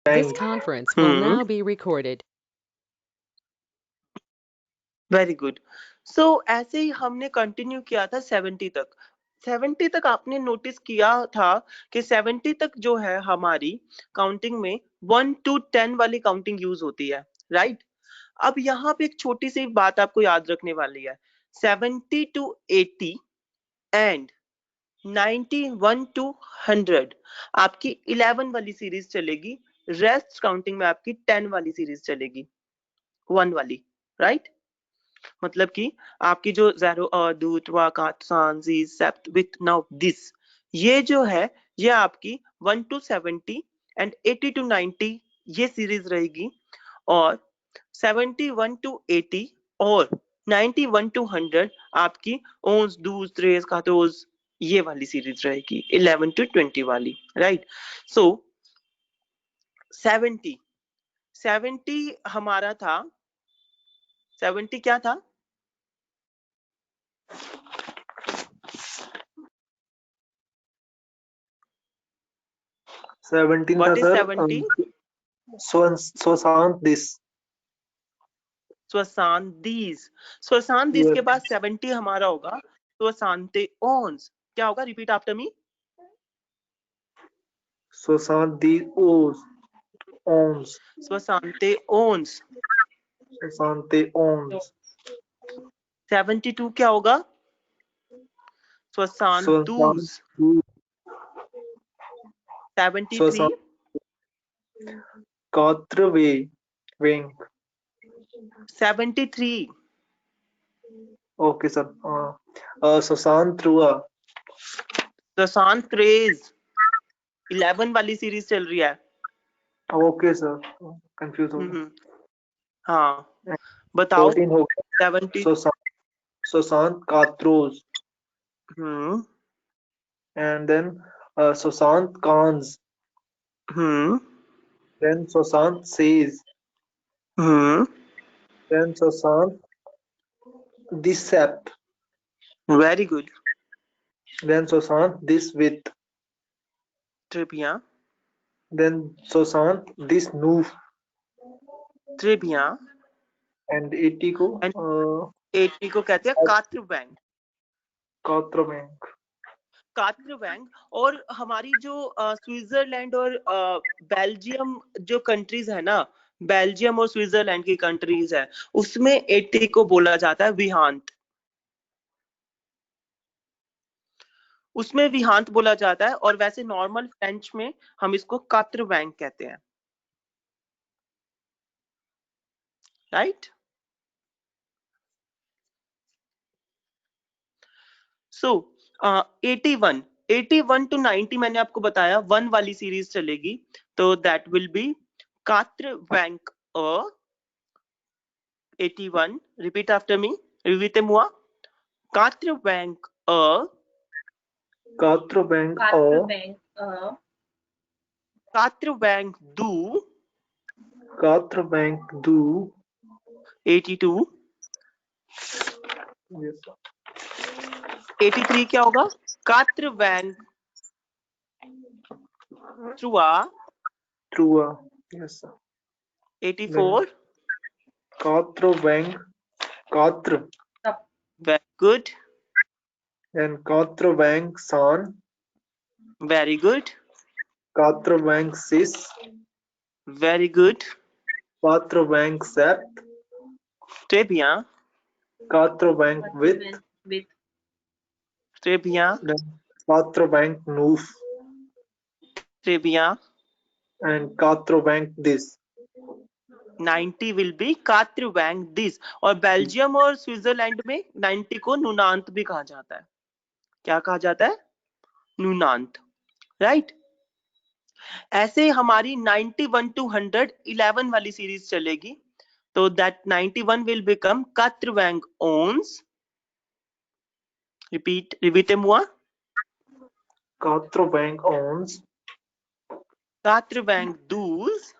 This conference will now be recorded. Very good. So ऐसे ही हमने कंटिन्यू किया था 70 तक। 70 तक आपने नोटिस किया था कि 70 तक जो है हमारी काउंटिंग में 1 to 10 वाली काउंटिंग यूज होती है, राइट। अब यहाँ पे एक छोटी सी बात आपको याद रखने वाली है। 70 to 80 एंड 91 to 100 आपकी 11 वाली सीरीज चलेगी। रेस्ट काउंटिंग में आपकी 10 वाली सीरीज चलेगी, 1 वाली, राइट। मतलब कि आपकी जो ज़ेरो दूत वाकात सांजी सेप्ट विथ नाउ दिस, ये जो है ये आपकी 1 to 70 एंड 80 to 90 ये सीरीज रहेगी, और 71 to 80 और 91 to 100 आपकी ओन्स दूस त्रेस कातोज ये वाली सीरीज रहेगी, 11 to 20 वाली, राइट। सो 70 हमारा था, 70 क्या था? 17 What था is सर। 70? स्वशांत दिस। स्वशांतिस। स्वशांतिस के बाद 70 हमारा होगा स्वशांते ओन्स। क्या होगा? रिपीट आफ्टर मी। स्वशांत दी ओस ओन्स। स्वशांते ओन्स। स्वशांते ओन्स। 72 क्या होगा? स्वशांतुस। 73 कात्रवे वेंक। 73 ओके सर। सुशांत रुआ। स्वशांत क्रेज 11 वाली सीरीज चल रही है। ओके सर, कंफ्यूज हो गया। हाँ बताओ। 14 हो गया। 70 Sushant कात्रोज and then Sushant Khan's, then Sushant says, then Sushant this sap, very good. then Sushant this with, ट्रिबिया then Sushant this noof, ट्रिबिया and 80 को 80 को कहते हैं कात्रवैंग। कात्रवैंक। कात्रवैंग। और हमारी जो स्विट्जरलैंड और बेल्जियम जो कंट्रीज है ना, बेल्जियम और स्विट्जरलैंड की कंट्रीज है, उसमें 80 को बोला जाता है विहांत। उसमें विहांत बोला जाता है, और वैसे नॉर्मल फ्रेंच में हम इसको कात्रवैंग कहते हैं, राइट। सो 81 टू 90 मैंने आपको बताया 1 वाली सीरीज चलेगी, तो दैट विल बी कात्रवैंक 81। Repeat after me. रिवीते मुआ। कात्रवैंक कात्रवैंक कात्रवैंक दू कात्रवैंक दू 82। yes, 83 क्या होगा? कात्रवैंक त्रुआ trua yes sir. 84 कात्रवैंक कात्र very good, and कात्रवैंक san, very good, कात्रवैंक sis, very good, कात्रवैंक sap, très bien, कात्रवैंक with, très bien, कात्रवैंक noof, très bien। and कात्रवैंक this। 90 will be कात्रवैंक दिस। और बेल्जियम और स्विट्जरलैंड में 90 को नुनांत भी कहा जाता है। क्या कहा जाता है? नुनांत, राइट। ऐसे हमारी 91 टू 100 11 वाली सीरीज चलेगी, तो दैट 91 विल बिकम कात्रवैंक ओन्स। रिपीट मुआ। कात्रवैंक ons, कात्रवैंक दूस,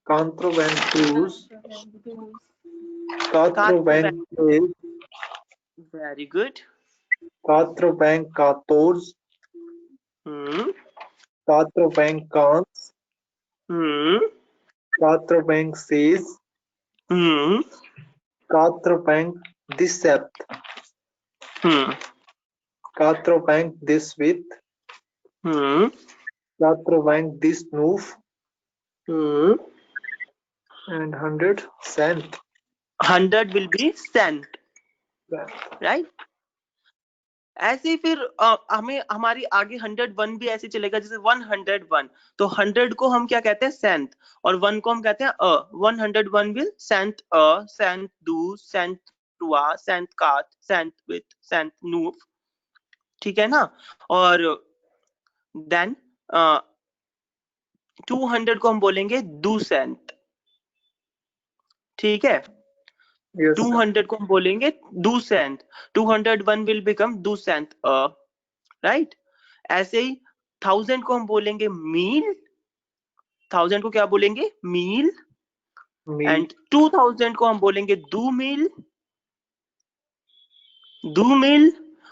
कात्रवैंक dus, कात्रवैंक days, वेरी गुड, कात्रवैंक कातोर्स, कात्रवैंक कांस, Quatro Bank says, hmm Quatro Bank this sept, hmm Quatro Bank this with, hmm Quatro Bank this move, hmm and 100 cent. 100 will be cent, right? ऐसे ही फिर हमें हमारी आगे 101 भी ऐसे चलेगा, जैसे 101, तो 100 को हम क्या कहते हैं, सेंथ, और 1 को हम कहते हैं 101 विल सेंथ सेंथ डू, सेंथ टुआ, सेंथ काट, सेंथ विथ, सेंथ नूव, ठीक है ना? और देन 200 को हम बोलेंगे डू सेंथ, ठीक है? Yes, sir. 200 को हम बोलेंगे do सेंथ, 201 will become do सेंथ right? ऐसे ही 1000 को हम बोलेंगे मील, 1000 को क्या बोलेंगे, मील, Meal. एंड 2000 को हम बोलेंगे दू मील, दू मील,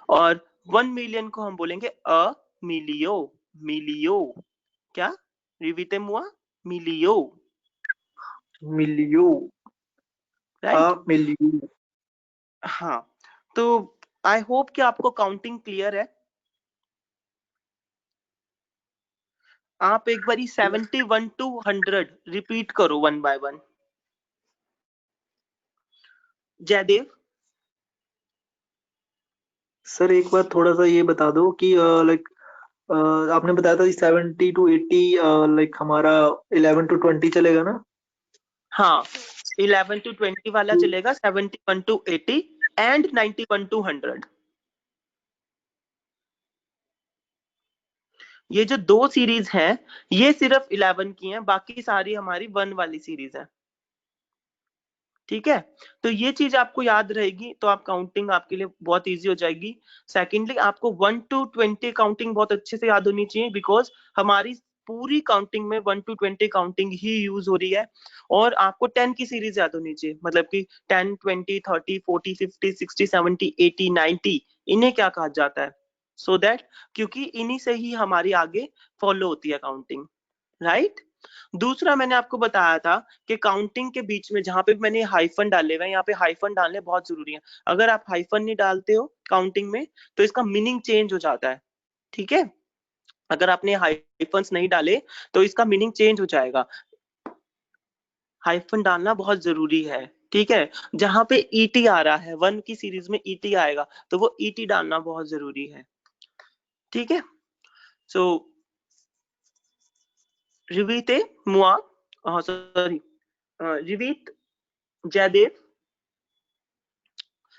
और 1 मिलियन को हम बोलेंगे अ मिलियो, मिलियो, क्या रिवीते मुआ, मिलियो, Milio. राइट? A milio. हाँ, तो आई होप कि आपको काउंटिंग क्लियर है। आप एक बारी 71 to 100 रिपीट करो 1 by 1। जयदेव, सर एक बार थोड़ा सा ये बता दो कि लाइक आपने बताया था 70 to 80, लाइक हमारा 11 to 20 चलेगा ना? हाँ 11 to 20 वाला चलेगा, 71 to 80 एंड 91 to 100। ये जो दो सीरीज हैं ये सिर्फ 11 की हैं, बाकी सारी हमारी 1 वाली सीरीज है, ठीक है? तो ये चीज आपको याद रहेगी तो आप काउंटिंग आपके लिए बहुत इजी हो जाएगी। सेकेंडली आपको 1 to 20 काउंटिंग बहुत अच्छे से याद होनी चाहिए, बिकॉज हमारी पूरी काउंटिंग में 1 to 20 काउंटिंग ही यूज हो रही है। और आपको 10 की सीरीज याद होनी चाहिए, मतलब कि 10, 20, 30, 40, 50, 60, 70, 80, 90 इन्हें क्या कहा जाता है, सो दैट क्योंकि इन्हीं से ही हमारी आगे फॉलो होती है काउंटिंग, राइट? दूसरा मैंने आपको बताया था कि काउंटिंग के बीच में जहां पे मैंने हाइफन डाले हुए हैं, यहाँ पे हाइफन डालने बहुत जरूरी है। अगर आप हाइफन नहीं डालते हो काउंटिंग में तो इसका मीनिंग चेंज हो जाता है, ठीक है? अगर आपने हाइफन्स नहीं डाले तो इसका मीनिंग चेंज हो जाएगा। हाइफन डालना बहुत जरूरी है, ठीक है? जहां पे ईटी आ रहा है, 1 की सीरीज में ईटी आएगा तो वो ईटी डालना बहुत जरूरी है, ठीक है? सो रिवीते मुआ, sorry रिवीत Jaydev,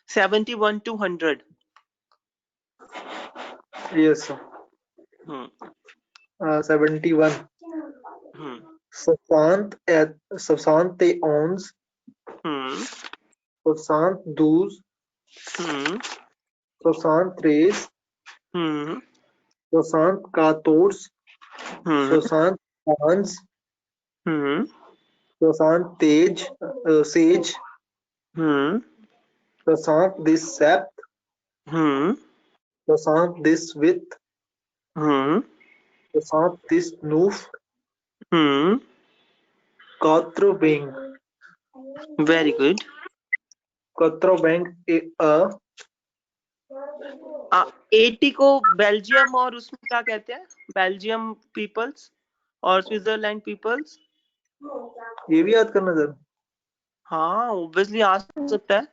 71 to 100। Yes, sir. 71. Sushant owns, Sushant does, Sushant race, Sushant catores, Sushant pawns, Sushant sage, Sushant this sept, Sushant this with, Sushant this noof, Quatro Bank. Very good. Quatro Bank a 80 को Belgium और उसमें क्या कहते हैं, Belgium peoples और Switzerland peoples. ये भी याद करना सर। हाँ ऑब्वियसली आ सकता है।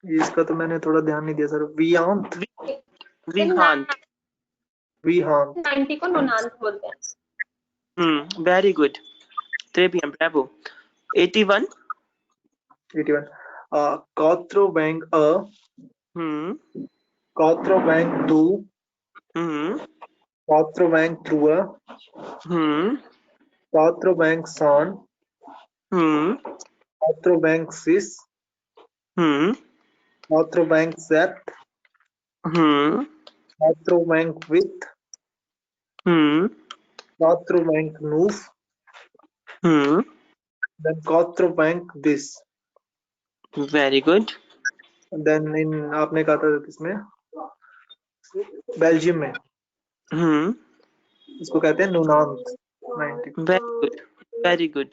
इसका तो मैंने थोड़ा ध्यान नहीं दिया सर। वियांत, विहांत, विहांत। 90 को नोनांत बोलते हैं। Very good, 3 PM, Bravo. 81 81 Quatro Bank a, Quatro Bank do, Quatro Bank through a, Quatro Bank son, Quatro Bank sis, Quatro Bank sept, Quatro Bank with, Quatro Bank noof, then Quatro Bank this. Very good. Then in आपने कहा था किसमें, Belgium में, इसको कहते हैं नूनांत। 90। Very good. Very good.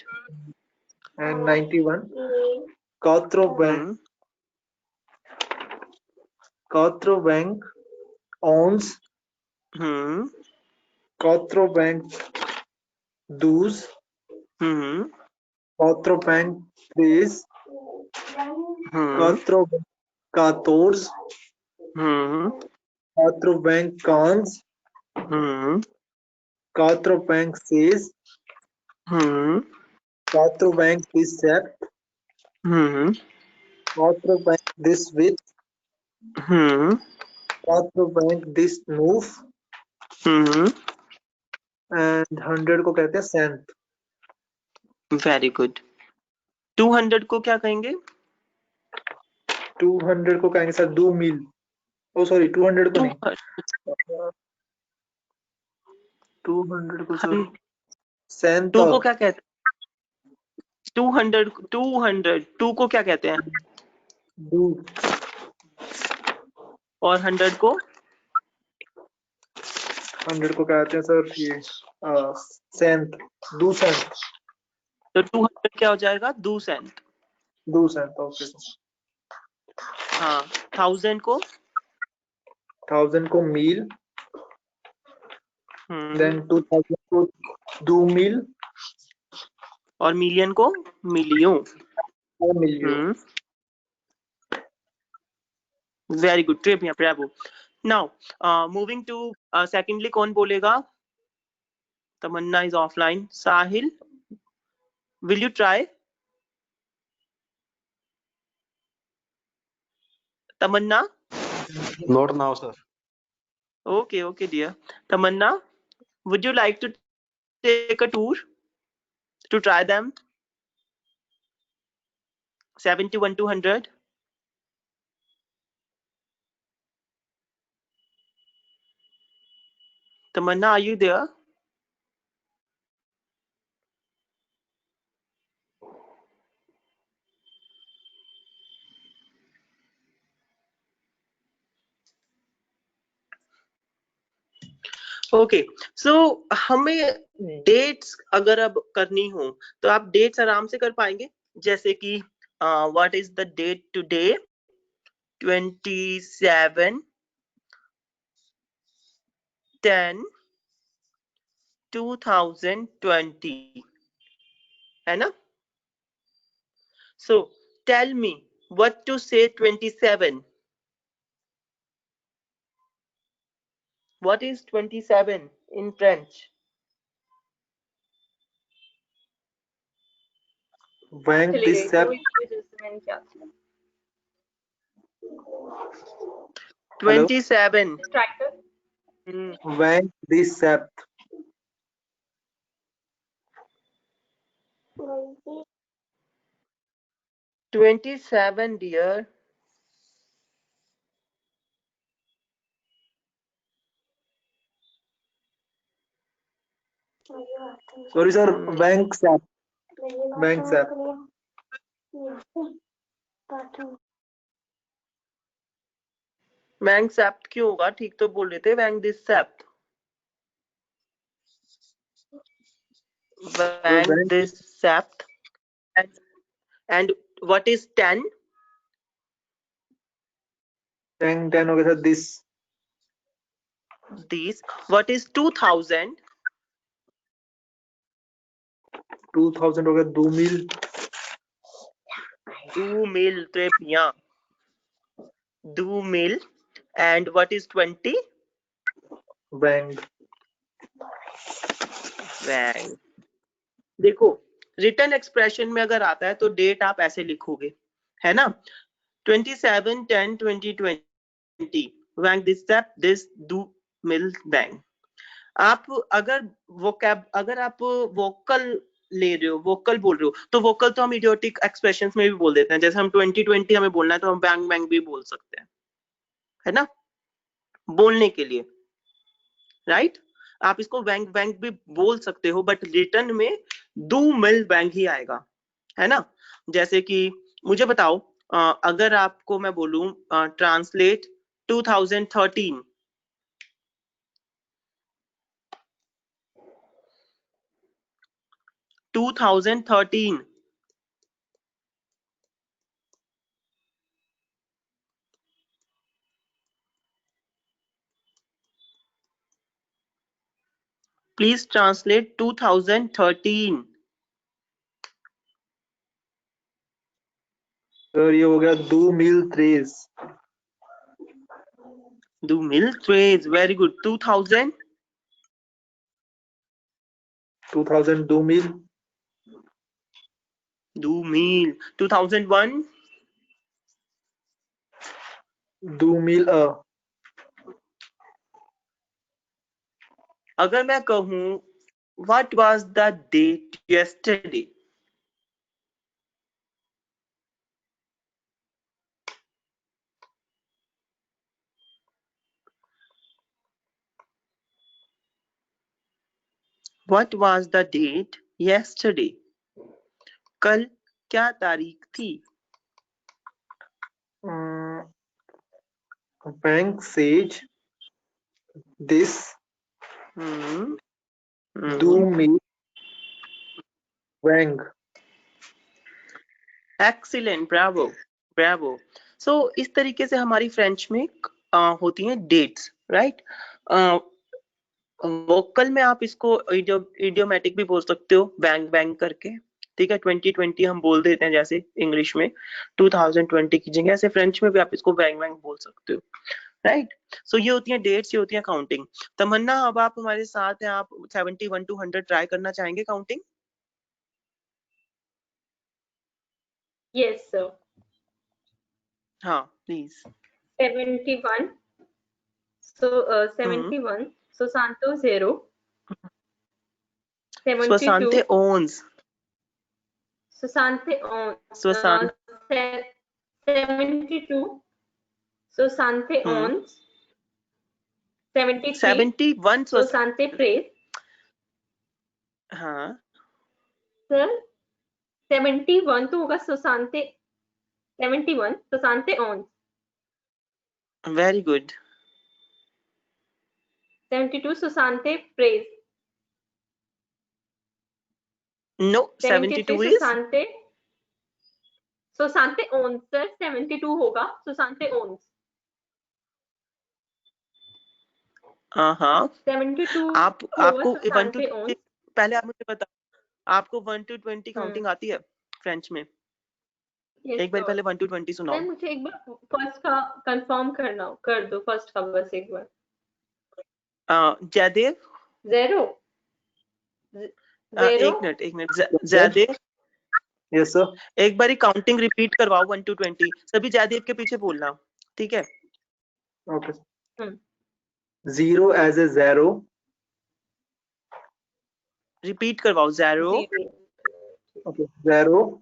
And 91, Quattro Bank, Quattro Bank owns, Quattro Bank does, Quattro Bank pays, Quattro Bank cators, Quattro Bank cons, Quattro Bank says, Quattro Bank decept, Quattro Bank this with, Quattro Bank this move, and 100 को कहते हैं cent. Very good. 200 को क्या कहेंगे? 200 को कहेंगे sir 2 मील। ओ sorry 200 को नहीं, 200 को सर सेंट। 2 को क्या कहते हैं? 200 को क्या कहते हैं? डू। और 100 को? 100 को कहते हैं सर ये सेंट, दो सेंट। तो 200 क्या हो जाएगा? 2 सेंट। 2 Saint, okay sir. हाँ। 1000 को? 1000 को मील, देन 2000 को 2 मील, और मिलियन को? Million. Million. Very good trip, bravo. Now moving to secondly, कौन बोलेगा? Tamanna is offline. Sahil, will you try? Tamanna? Not now, sir. Okay, dear. Tamanna, would you like to take a tour to try them? 71 to 100. Tamanna, are you there? Okay, so हमें dates अगर अब करनी हो तो आप dates आराम से कर पाएंगे, जैसे कि what is the date today? 27/10/2020 है ना? So tell me what to say 27. What is 27 in French? बैंक decept, 27. Tractor. बैंक decept, 27, dear. सॉरी सर बैंक सेप, बैंक सेप। बैंक सेप्ट क्यों होगा? ठीक तो बोल रहे थे, बैंक दिस सेप्ट। बैंक दिस सेप्ट। And what is 10? 10 हो गया सर दिस। दिस। What is 2000? 2000 हो गया 2 मील। 2 मील त्रेपिया। 2 मील। And what is 20? बैंक। बैंक। देखो, रिटर्न एक्सप्रेशन में अगर आता है तो डेट आप ऐसे लिखोगे, है ना? 27/10/2020 bank this shape this do mill bank. आप अगर आप वोकल ले रहे हो, वोकल बोल रहे हो, तो वोकल तो हम इडियोटिक एक्सप्रेशंस में भी बोल देते हैं। जैसे हम 2020 हमें बोलना है तो हम बैंक बैंक भी बोल सकते हैं, है ना? बोलने के लिए, राइट? आप इसको बैंक बैंक भी बोल सकते हो, बट रिटर्न में डू मिल बैंक ही आएगा, है ना? जैसे कि मुझे बताओ, अगर आपको मैं बोलूं ट्रांसलेट 2013, 2013. Please translate 2013. सर ये हो गया 2013. 2013. Very good. 2000. 2000. 2001. 2000. अगर मैं कहूं what was the date yesterday? What was the date yesterday? कल क्या तारीख थी? Bank says this 2000. Bank. Excellent. Bravo. Bravo. So इस तरीके से हमारी फ्रेंच में होती हैं डेट्स, राइट? वोकल में आप इसको इडियोमेटिक भी बोल सकते हो, बैंग बैंग करके, ठीक है? 2020 हम बोल देते हैं जैसे इंग्लिश में 2020 की जगह, ऐसे फ्रेंच में भी आप इसको बैंग बैंग बोल सकते हो, राइट? सो ये होती है डेट्स, ये होती है काउंटिंग. तमन्ना, अब आप हमारे साथ हैं, आप 71 to 100 ट्राई करना चाहेंगे काउंटिंग? Yes, sir. हाँ please. 71. So 71. Susanto 0. 72. Swasante owns. Susante on. Swasante. 72. Susante owns. 73. 71. Susante prays. हाँ Sir, 71 तो होगा Susante. 71 Susante owns. Very good. 72 Susante prays. No, 73 72 is Susante. Susante owns, sir. 72 होगा Susante owns. हाँ. 72 आपको होगा 1 to Susante owns. पहले आप मुझे बताओ, आपको 1 to 20 काउंटिंग आती है फ्रेंच में? Yes, एक बार sir. पहले 1 to 20 सर सुनाओ. मुझे एक बार फर्स्ट का कंफर्म कर दो, फर्स्ट का बस एक बार. जयदेव. 0. एक मिनट. Jaydev, Yes sir. एक बार काउंटिंग रिपीट करवाओ 1 to 20. सभी जयदेव के पीछे बोलना, ठीक है? Okay. 0 as a 0. रिपीट करवाओ. 0. Okay. 0.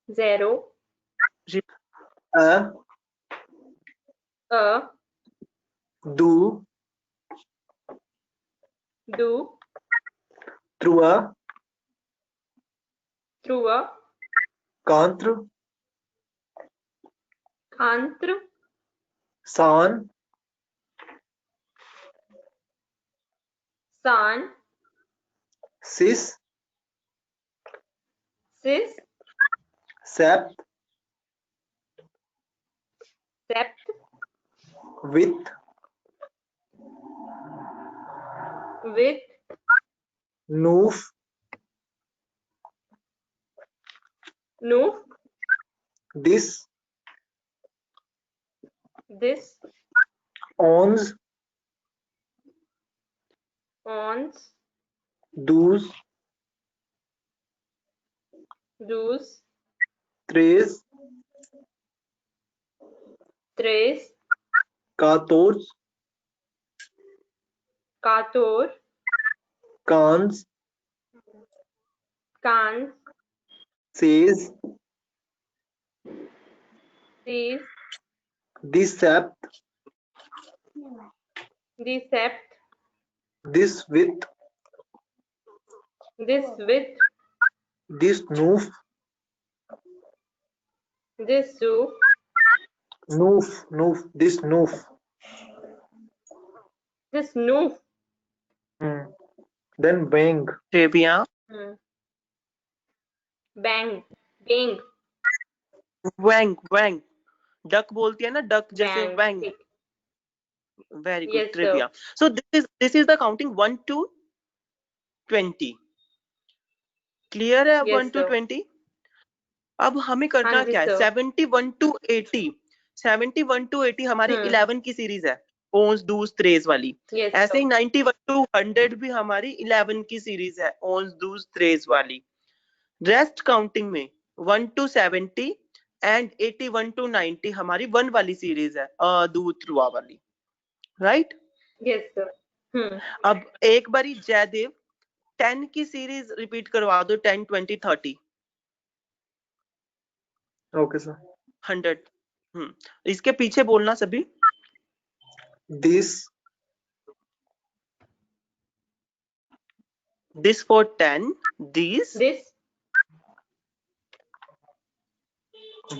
0. A. Do. Through a. Through a. Kantra. Kantra. San. San. Sis. Sis. Sept. Sept. With. Noof. Noof. This. Ons. Do's. Tres. Cators. Cans. Says. Decept. This with. This noof. Noof. This noof. Then bang. Trivia. बैंग बेंग वैंग वैंग duck बोलती है ना, duck जैसे bang वैंग। ठीक very good yes sir trivia. So this is the counting 1 to 20। Clear है अब यस 1 to सर 20? अब हमें हाँ करना जी क्या है, सर 71 to 80। 71 to 80 हमारी 11 की सीरीज है, ओन्स दूस त्रेस वाली। यस ऐसे ही सर 91 to 100 भी हमारी 11 की सीरीज है, ओन्स दूस त्रेस वाली। रेस्ट काउंटिंग में 1 to 70 एंड 81 to 90 हमारी 1 वाली सीरीज है, दूत रुआ वाली। राइट? यस सर अब एक बारी जयदेव 10 की सीरीज रिपीट करवा दो, 10 20 30 ओके सर। 100। इसके पीछे बोलना सभी। दिस for 10, these, दिस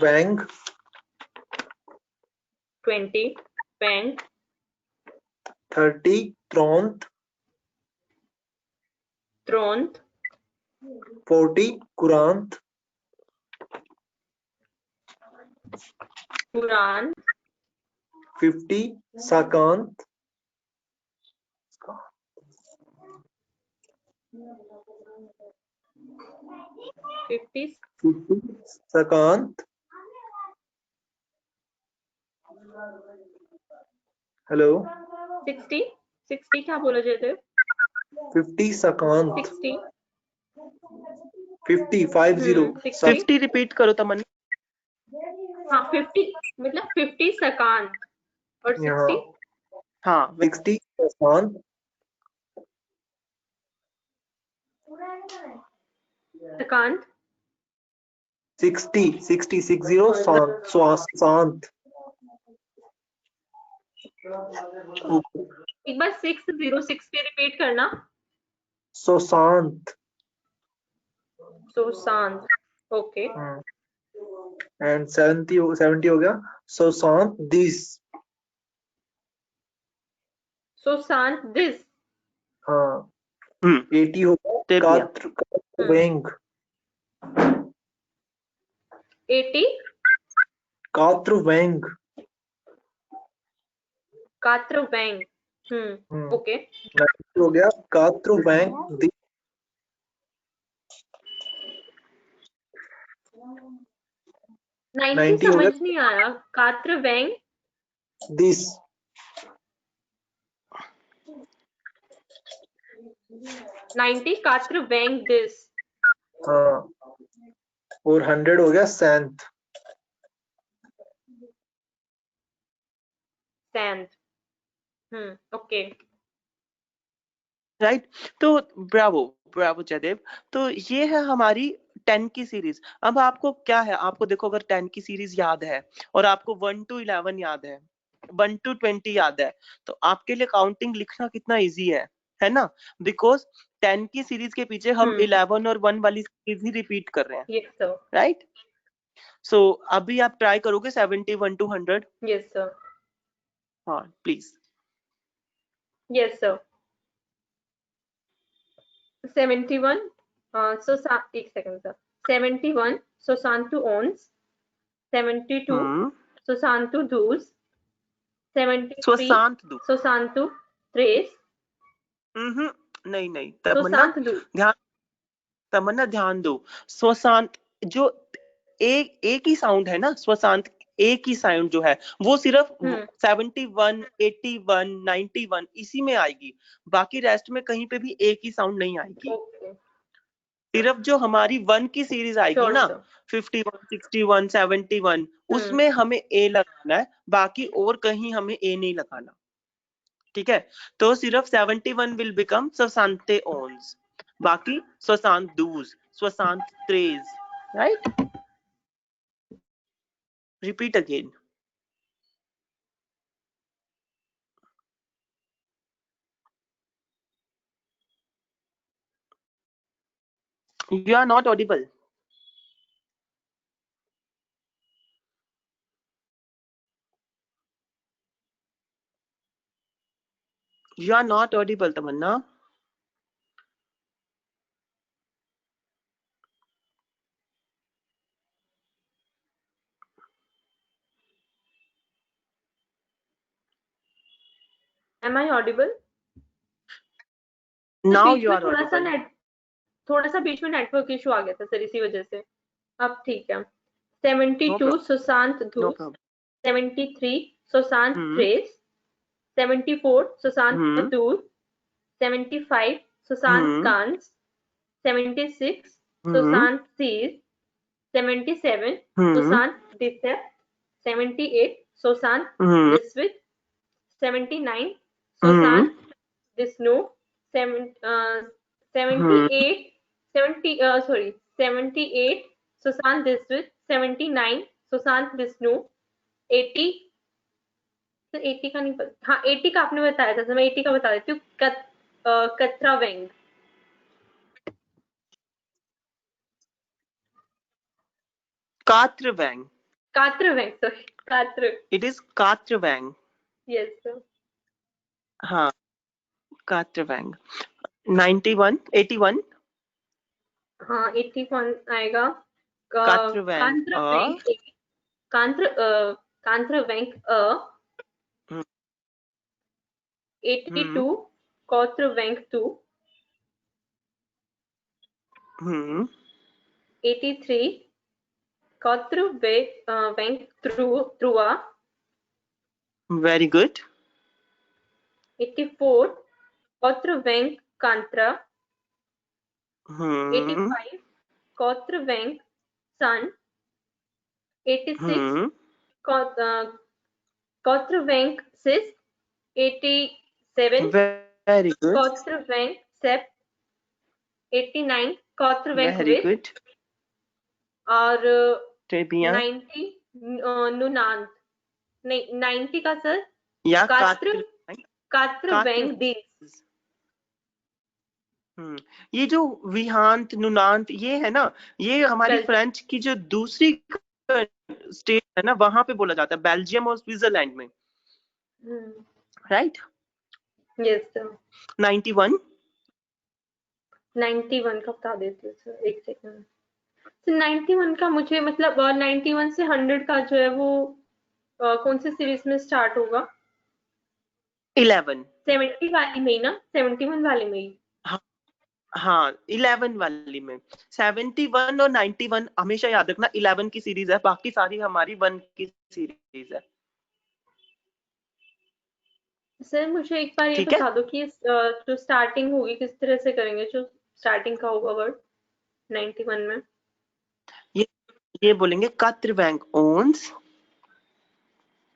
वैंग 20 बैंग 30 त्रॉन्त त्रोंत 40 कुरांत कुरान 50 साकांत 50 50 साकांत। हेलो 60 60 क्या बोला जाता है 50 साकांत 60 50 50 60 50 रिपीट करो तमन्ना। हाँ 50 मतलब 50 सकांत और यहाँ 60 हाँ 60 साकांत सकांत 60 60 60 शांत। एक बार 606 पे रिपीट करना शांत सुशांत ओके एंड 70 हो गया शांत दिस। सुशांत दिस हाँ 80 हो गया ट्रिविया। वेंग 80 कात्र वेंग कात्र बैंग ओके हो गया कात्र वेंग दिस। 90 90 हो समझ गया नहीं आया कात्र बैंग दिस। 90 कात्र बैंग दिस हाँ और 100 हो गया सैंत। सैंत ओके राइट? तो ब्रावो ब्रावो जयदेव। तो ये है हमारी 10 की सीरीज। अब आपको क्या है, आपको देखो अगर 10 की सीरीज याद है और आपको 1 to 11 याद है, 1 to 20 याद है, तो आपके लिए काउंटिंग लिखना कितना इजी है ना? बिकॉज 10 की सीरीज के पीछे हम 11 और 1 वाली सीरीज ही रिपीट कर रहे हैं। Yes sir right? सो अभी आप ट्राई करोगे 71 to 100? यस सर हाँ प्लीज। यस सर 71 एक सेकंड सर 71 सुशांतु ओन्स 72 सुशांतु दूस 73 सुशांत दू। सुशांतु त्रेस नहीं तमन्ना सुशांत दू ध्यान, तमन्ना ध्यान दो। स्वशांत जो एक ही साउंड है ना, स्वशांत एक ही साउंड जो है वो सिर्फ 71 81 91 इसी में आएगी, बाकी रेस्ट में कहीं पे भी एक ही साउंड नहीं आएगी। ओके सिर्फ जो हमारी 1 की सीरीज आएगी श्योर ना, सर 51 61 71 उसमें हमें ए लगाना है, बाकी और कहीं हमें ए नहीं लगाना। ठीक है? तो सिर्फ 71 विल बिकम स्वशांते ओन्स, बाकी स्वशांत दूज, स्वशांत त्रेज। Right? Repeat again. You are not audible. You are not audible, Tamanna. Am I audible? Now beach you में are audible. थोड़ा सा बीच में नेटवर्क इशू आ गया था सर, इसी वजह से। अब ठीक है। 72 problem. सुशांत No धूस, problem. 73 सुशांत हम्म ट्रेस, 74 सुशांत हम्म कतूर, 75 सुशांत हम्म कांस, 76 हम्म सुशांत सीज, 77 हम्म सुशांत डिसेप, 78 सुशांत हम्म दिस्वित, 79 हम्म सुशांत विष्णु, 78 सुशांत दिस्वित, 79 सुशांत विष्णु, 80 तो 80 का नहीं पता। हाँ 80 का आपने बताया था, तो मैं 80 का बता देती हूँ। कतरा वेंग, कात्रवैंग. कात्रवेंग, सॉरी कात्र, It is कात्रवैंग. Yes sir. हाँ, कात्रवैंग. 91 81 हाँ 81 आएगा। कात्रवैंग कांत्रवेंग कांत्रवेंग हम्म 82 कौत्रवेंग 2, हम्म 83 कौत्रवेंग त्रुआ, very good. 84 कौत्रवेंग कांत्रा, हम्म 85 कौत्रवेंग सन, 86 हम्म कौत्रवेंग सिस, 87 very good. कौत्रवेंग सेप, 89 कौत्रवेंग Very विथ, good. और ट्रेबिया 90 नुनांत, नहीं 90 का सर या कात्र कात्रवेंग कात्र. दीस। ये जो विहांत नुनांत ये है ना, ये हमारी बेल्जियम। फ्रेंच की जो दूसरी स्टेट है ना, वहां पे बोला जाता है, बेल्जियम और स्विट्जरलैंड में. राइट. Yes sir. 91 91 का बता देती हूँ सर, एक सेकंड। तो 91 का मुझे मतलब 91 से 100 का जो है वो कौन सी सीरीज में स्टार्ट होगा? 11. 70 वाली में ही ना, 71 वाली में ही। हाँ 11 वाली में. 71 और 91 हमेशा याद रखना 11 की सीरीज है, बाकी सारी हमारी 1 की सीरीज है. सर मुझे एक बार ये ठीक है. बता दो कि जो स्टार्टिंग होगी किस तरह से करेंगे, जो स्टार्टिंग का होगा वर्ड 91 में? ये बोलेंगे कात्रवैंग ओन्स.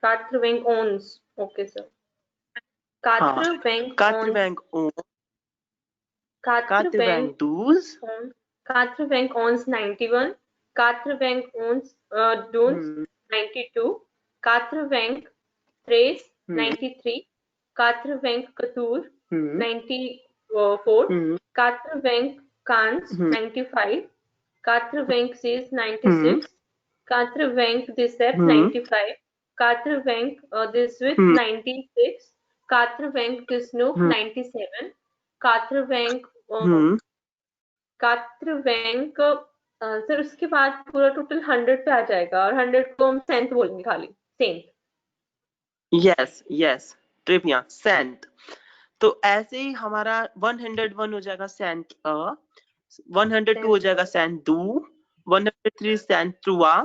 कात्रवेंग ओन्स, ओके सर। कात्रवेंग ओन्स, कात्रवैंग ओन्स. कात्रवेंग कात्रवैंग दूस. ओन्स, कात्रवेंग ओन्स 91, कात्रवेंग ओन्स डून्स 92, कात्रवेंग ट्रेस 93, कात्रवेंग कतूर 94, कात्रवेंग कांस 95, कात्रवेंग सीज 96, कात्रवेंग दिसेप 95, कात्रवेंग दिसवित 96, कात्रवेंग दिसनुक 97, कात्रवेंग कात्रवेंग सर उसके बाद पूरा टोटल 100 पे आ जाएगा, और 100 को हम सेंट बोलेंगे खाली, cent. Yes yes trivia cent. तो ऐसे ही हमारा 101 हो जाएगा सेंट 102 हो जाएगा सेंट दू, 103 सेंट त्रुआ.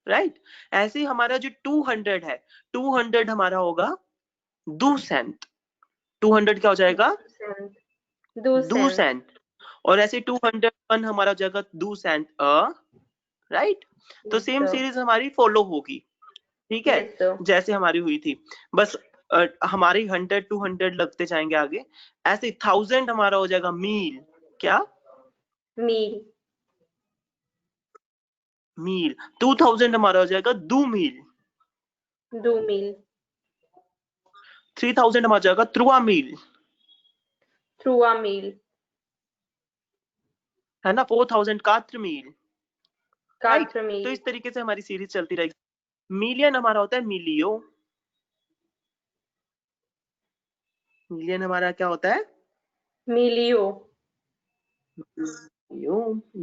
राइट. ऐसे ही हमारा जो 200 है, 200 हमारा होगा दू सेंट. 200 क्या हो जाएगा? दू सेंट. और ऐसे 201 हमारा हो जाएगा दू सेंट राइट. तो सेम सीरीज हमारी फॉलो होगी. ठीक है. जैसे हमारी हुई थी, बस हमारी 100 200 लगते जाएंगे आगे. ऐसे 1000 हमारा हो जाएगा मील. क्या? मील. मील. 2000 हमारा हो जाएगा दू मील. दो मील. 3000 हमारा जाएगा त्रुआ मील. त्रुआ मील है ना. 4000 कात्र मील. कात्र मील. तो इस तरीके से हमारी सीरीज चलती रहेगी. मिलियन हमारा होता है मिलियो. मिलियन हमारा क्या होता है? मिलियो.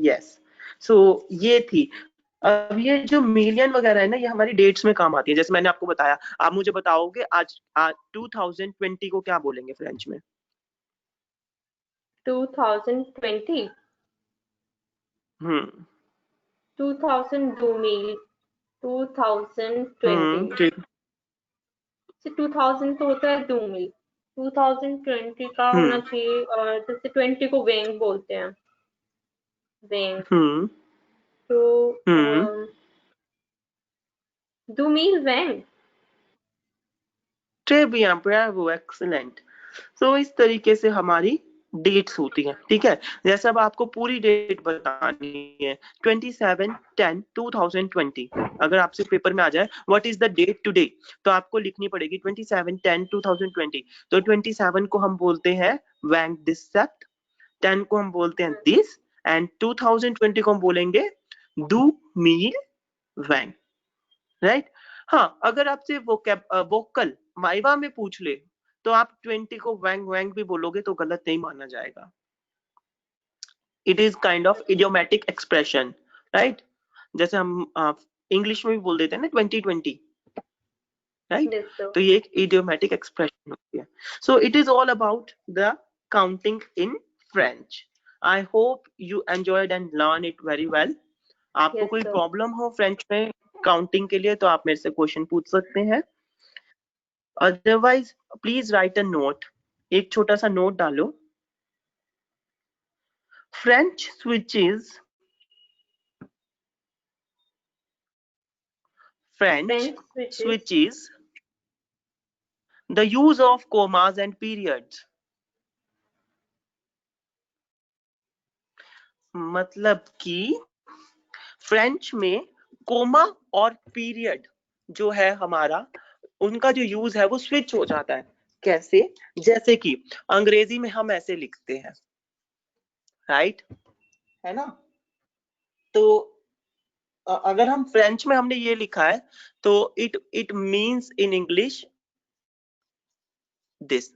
यस. सो ये थी अब ये जो मिलियन वगैरह है ना, ये हमारी डेट्स में काम आती है। जैसे मैंने आपको बताया, आप मुझे बताओगे आज 2020 को क्या बोलेंगे फ्रेंच में? 2020 हम्म 2000 2020 ठीक। से 2000 तो होता है 2000 2020 का होना चाहिए। और जैसे 20 को वेंग बोलते हैं, वेंग, हम्म तो हम्म 2000 वेंग। Très bien, bravo, excellent। तो इस तरीके से हमारी डेट्स होती हैं, ठीक है। जैसे अब आपको पूरी डेट बतानी है, 27/10/2020। अगर आपसे पेपर में आ जाए what is the date today, तो आपको लिखनी पड़ेगी 27/10/2020। तो 27 को हम बोलते हैं वैंग दिस सेप्ट, 10 को हम बोलते हैं दिस, एंड 2020 को हम बोलेंगे दू मील वैंग, राइट। हाँ, अगर आपसे वोकल माइवा में पूछ ले तो आप 20 को वैंग वैंग भी बोलोगे तो गलत नहीं माना जाएगा। It is kind of idiomatic expression, right. जैसे हम इंग्लिश में भी बोल देते हैं ना 2020, राइट। Yes, sir. तो ये एक इडियोमेटिक एक्सप्रेशन होती है। So it is all about the counting in French. I hope you enjoyed and learn it very well. आपको Yes, कोई sir. प्रॉब्लम हो फ्रेंच में काउंटिंग के लिए तो आप मेरे से क्वेश्चन पूछ सकते हैं। Otherwise please right a note, एक छोटा सा नोट डालो। French switches, French French switches. switches the use of commas and periods। मतलब कि फ्रेंच में कोमा और पीरियड जो है हमारा, उनका जो यूज है वो स्विच हो जाता है। कैसे? जैसे कि अंग्रेजी में हम ऐसे लिखते हैं, राइट, है ना। तो अगर हम फ्रेंच में हमने ये लिखा है तो it means in English this.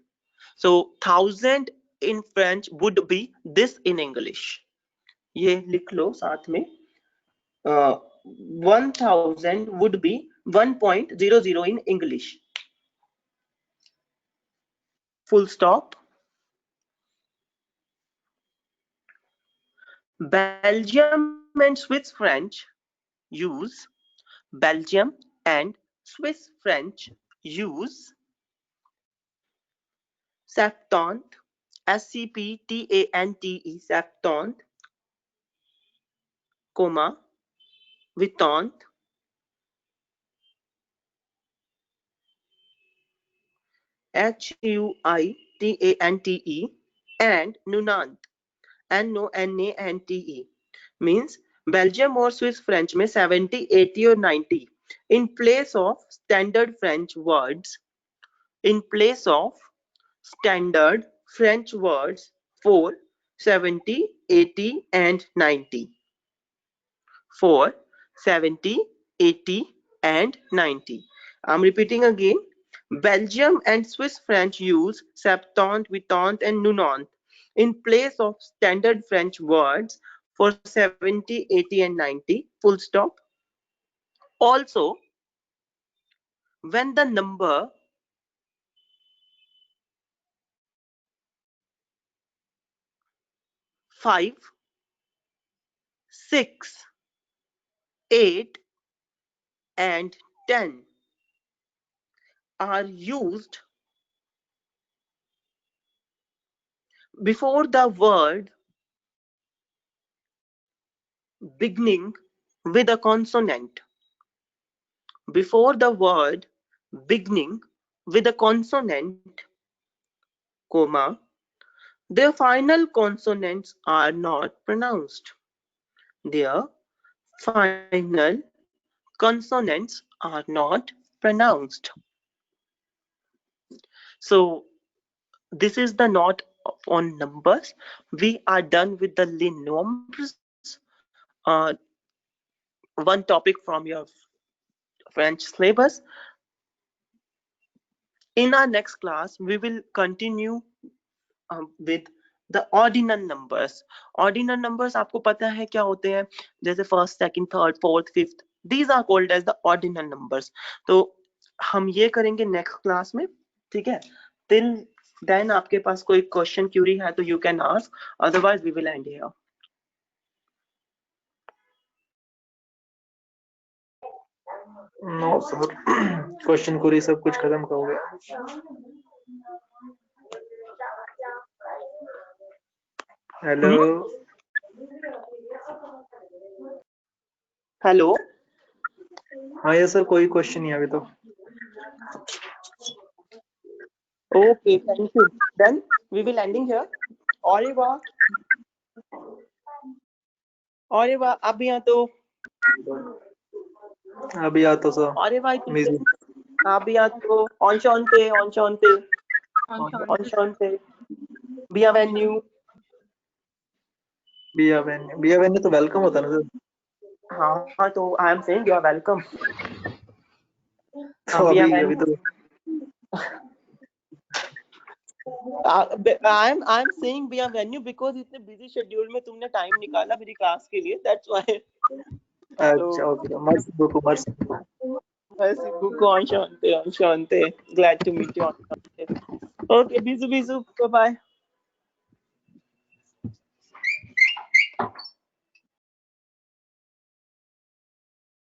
So 1000 in French would be this in English. ये लिख लो साथ में। 1000 would be 1.00 in English। Full stop। Belgium and Swiss French use Belgium and Swiss French use septante, septante, septante, comma, huitante, huitante, and nonante, nonante, means Belgium और Swiss French में 70, 80 और 90 in place of standard French words, in place of standard French words for 70, 80 and 90, for 70, 80 and 90. I'm repeating again. Belgium and Swiss French use septante, huitante and nonante in place of standard French words for 70, 80 and 90, full stop. Also, when the number five, 6, 8 and 10 are used before the word beginning with a consonant, before the word beginning with a consonant, comma, their final consonants are not pronounced. Their final consonants are not pronounced. So this is the note on numbers. We are done with the les nombres, one topic from your French syllabus. In our next class, we will continue with the ordinal numbers. Ordinal numbers आपको पता है क्या होते हैं, जैसे first, second, third, fourth, fifth, these are called as the ordinal numbers. तो हम ये करेंगे नेक्स्ट क्लास में, ठीक है। टिल देन आपके पास कोई क्वेश्चन क्यूरी है तो you can ask, otherwise we will end here. No sir, question query सब कुछ खत्म हो गया। Hello hello. हाँ ये सर, कोई क्वेश्चन नहीं है अभी तो। Okay, thank you. Then we will ending here. अरे वाह, अभी यहाँ तो अभी आ तो सर अरे भाई म्यूजिक अभी यहाँ तो on Shante Bia venue। बिया वेन्यू तो वेलकम होता है ना सर। हाँ तो I am saying you are welcome। तो Bia अभी venue। तो I am saying Bia venue because इतने busy schedule में तुमने टाइम निकाला मेरी क्लास के लिए, that's why। अच्छा ओके, मर्सी बुको mercy. Merci beaucoup, enchanté, glad to meet you, enchanté। Okay, bisous, bye bye।